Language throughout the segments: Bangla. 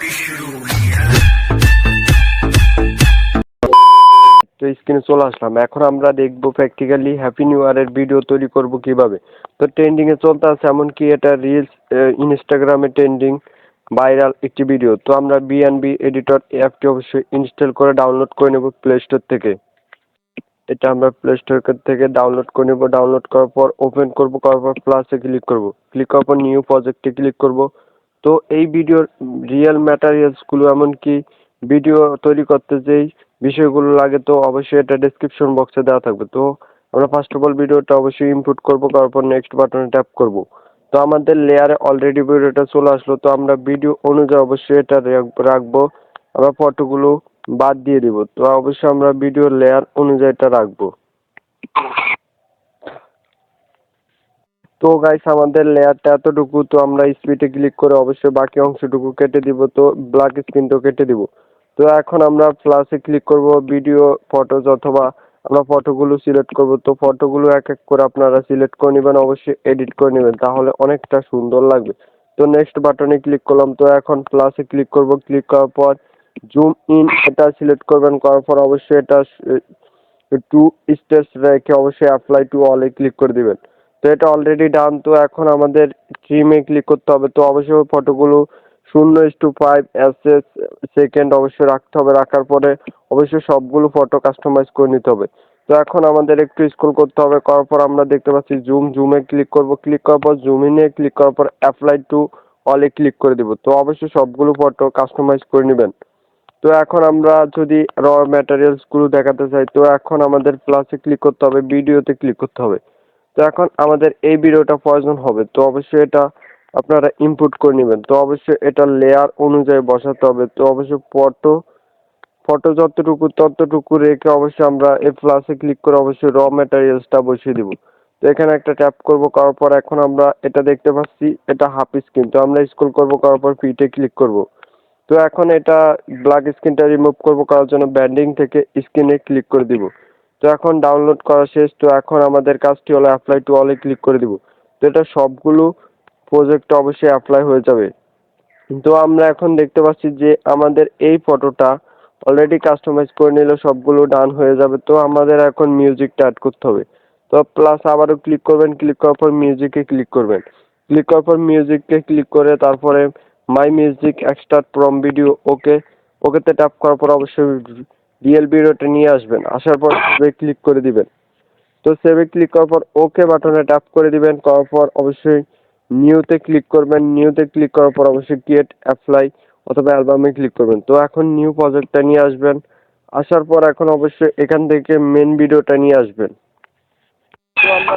তো স্ক্রিনে চলে আসলাম। এখন আমরা দেখবো প্র্যাকটিক্যালি হ্যাপি নিউ ইয়ারের ভিডিও তৈরি করব কিভাবে। তো ট্রেন্ডিং এ চলতে আছে, এমনকি এটা রিলস ইনস্টাগ্রামে ট্রেন্ডিং ভাইরাল একটি ভিডিও। তো আমরা বিএনবি এডিটর অ্যাপটি অবশ্যই ইনস্টল করে ডাউনলোড করে নেব প্লে স্টোর থেকে। এটা আমরা প্লে স্টোর থেকে ডাউনলোড করে নেব। ডাউনলোড করার পর ওপেন করব, করার পর প্লাসে ক্লিক করব। ক্লিক করার পর নিউ প্রজেক্টে ক্লিক করব। তো এই ভিডিওর রিয়েল ম্যাটেরিয়ালসগুলো, এমনকি ভিডিও তৈরি করতে যেই বিষয়গুলো লাগে, তো অবশ্যই এটা ডেসক্রিপশন বক্সে দেওয়া থাকবে। তো আমরা ফার্স্ট অফ অল ভিডিওটা অবশ্যই ইনপুট করব, করার পর নেক্সট বাটনে ট্যাপ করব। তো আমাদের লেয়ারে অলরেডি ভিডিওটা চলে আসলো। তো আমরা ভিডিও অনুযায়ী অবশ্যই এটা রাখবো। আমরা ফটোগুলো বাদ দিয়ে দিব। তো অবশ্যই আমরা ভিডিও লেয়ার অনুযায়ী এটা রাখবো। তো গাইস, আমাদের লেয়ারটা এতটুকু। তো আমরা স্পিডে ক্লিক করে অবশ্যই বাকি অংশটুকু কেটে দিব। তো ব্ল্যাক স্ক্রিনটাও কেটে দিব। তো এখন আমরা প্লাসে ক্লিক করব, ভিডিও ফটোজ, অথবা আমরা ফটোগুলো সিলেক্ট করব। তো ফটোগুলো এক এক করে আপনারা সিলেক্ট করে নেবেন, অবশ্যই এডিট করে নেবেন, তাহলে অনেকটা সুন্দর লাগবে। তো নেক্সট বাটনে ক্লিক করলাম। তো এখন প্লাসে ক্লিক করব। ক্লিক করার পর জুম ইন এটা সিলেক্ট করবেন। করার পর অবশ্যই এটা 2 স্টেপস রেখে অবশ্যই অ্যাপ্লাই টু অলে ক্লিক করে দিবেন। তো এটা অলরেডি ডান। তো এখন আমাদের ট্রিমে ক্লিক করতে হবে। তো অবশ্যই ফটোগুলো 0:5 সেকেন্ড অবশ্যই রাখতে হবে। রাখার পরে অবশ্যই সবগুলো ফটো কাস্টমাইজ করে নিতে হবে। তো এখন আমাদের একটু স্ক্রল করতে হবে। করার পর আমরা দেখতে পাচ্ছি জুমে ক্লিক করব। ক্লিক করার পর জুম ইনে ক্লিক করার পর অ্যাপ্লাই টু অলে ক্লিক করে দিব। তো অবশ্যই সবগুলো ফটো কাস্টমাইজ করে নেবেন। তো এখন আমরা যদি র ম্যাটেরিয়ালসগুলো দেখাতে চাই, তো এখন আমাদের প্লাসে ক্লিক করতে হবে, ভিডিওতে ক্লিক করতে হবে। তো এখন আমাদের এই ভিডিওটা প্রয়োজন হবে। তো অবশ্যই এটা আপনারা ইনপুট করে নেবেন। তো অবশ্যই এটা লেয়ার অনুযায়ী বসাতে হবে। তো অবশ্যই ফটো যতটুকু ততটুকু রেখে অবশ্যই আমরা এই প্লাসে ক্লিক করে অবশ্যই র ম্যাটেরিয়ালসটা বসিয়ে দিব। তো এখানে একটা ট্যাপ করব। করার পর এখন আমরা এটা দেখতে পাচ্ছি এটা হাফ স্ক্রিন। তো আমরা স্ক্রল করব, করার পর ফিটে ক্লিক করব। তো এখন এটা ব্ল্যাক স্ক্রিনটা রিমুভ করব, করার জন্য ব্যান্ডিং থেকে স্ক্রিনে ক্লিক করে দিব। তো এখন ডাউনলোড করা শেষ। তো এখন আমাদের কাজটি হলো অ্যাপ্লাই টু অলে ক্লিক করে দিব। তো এটা সবগুলো প্রজেক্ট অবশ্যই অ্যাপ্লাই হয়ে যাবে। তো আমরা এখন দেখতে পাচ্ছি যে আমাদের এই ফটোটা অলরেডি কাস্টমাইজ করে নিলে সবগুলো ডান হয়ে যাবে। তো আমাদের এখন মিউজিকটা অ্যাড করতে হবে। তো প্লাস আবারও ক্লিক করবেন। ক্লিক করার পর মিউজিকে ক্লিক করবেন। ক্লিক করার পর মিউজিককে ক্লিক করে তারপরে my music extract from video ওকেতে ট্যাপ করার পর অবশ্যই রিয়েল ভিডিওটা নিয়ে আসবেন। আসার পর সেভে ক্লিক করে দিবেন। তো সেভে ক্লিক করার পর ওকে বাটনে ট্যাপ করে দিবেন। করার পর অবশ্যই নিউতে ক্লিক করবেন। নিউতে ক্লিক করার পর অবশ্যই ক্রিয়েট অ্যাপ্লাই অথবা অ্যালবামে ক্লিক করবেন। তো এখন নিউ প্রজেক্টটা নিয়ে আসবেন। আসার পর এখন অবশ্যই এখান থেকে মেন ভিডিওটা নিয়ে আসবেন। তো আমরা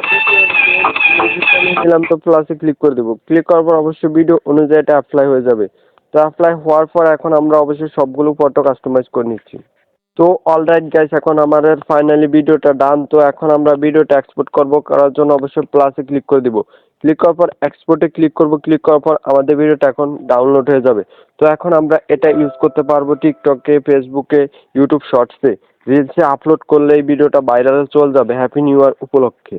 নিলাম। তো প্লাসে ক্লিক করে দেবো। ক্লিক করার পর অবশ্যই ভিডিও অনুযায়ী এটা অ্যাপ্লাই হয়ে যাবে। তো অ্যাপ্লাই হওয়ার পর এখন আমরা অবশ্যই সবগুলো ফটো কাস্টমাইজ করে নিচ্ছি। তো অলরাইট গাইস, এখন আমাদের ফাইনালি ভিডিওটা ডান। তো এখন আমরা ভিডিওটা এক্সপোর্ট করব, করার জন্য অবশ্যই প্লাসে ক্লিক করে দিব। ক্লিক করার পর এক্সপোর্টে ক্লিক করব। ক্লিক করার পর আমাদের ভিডিওটা এখন ডাউনলোড হয়ে যাবে। তো এখন আমরা এটা ইউজ করতে পারবো টিকটকে, ফেসবুকে, ইউটিউব শর্টসে, রিলসে আপলোড করলে এই ভিডিওটা ভাইরালে চলে যাবে হ্যাপি নিউ ইয়ার উপলক্ষে।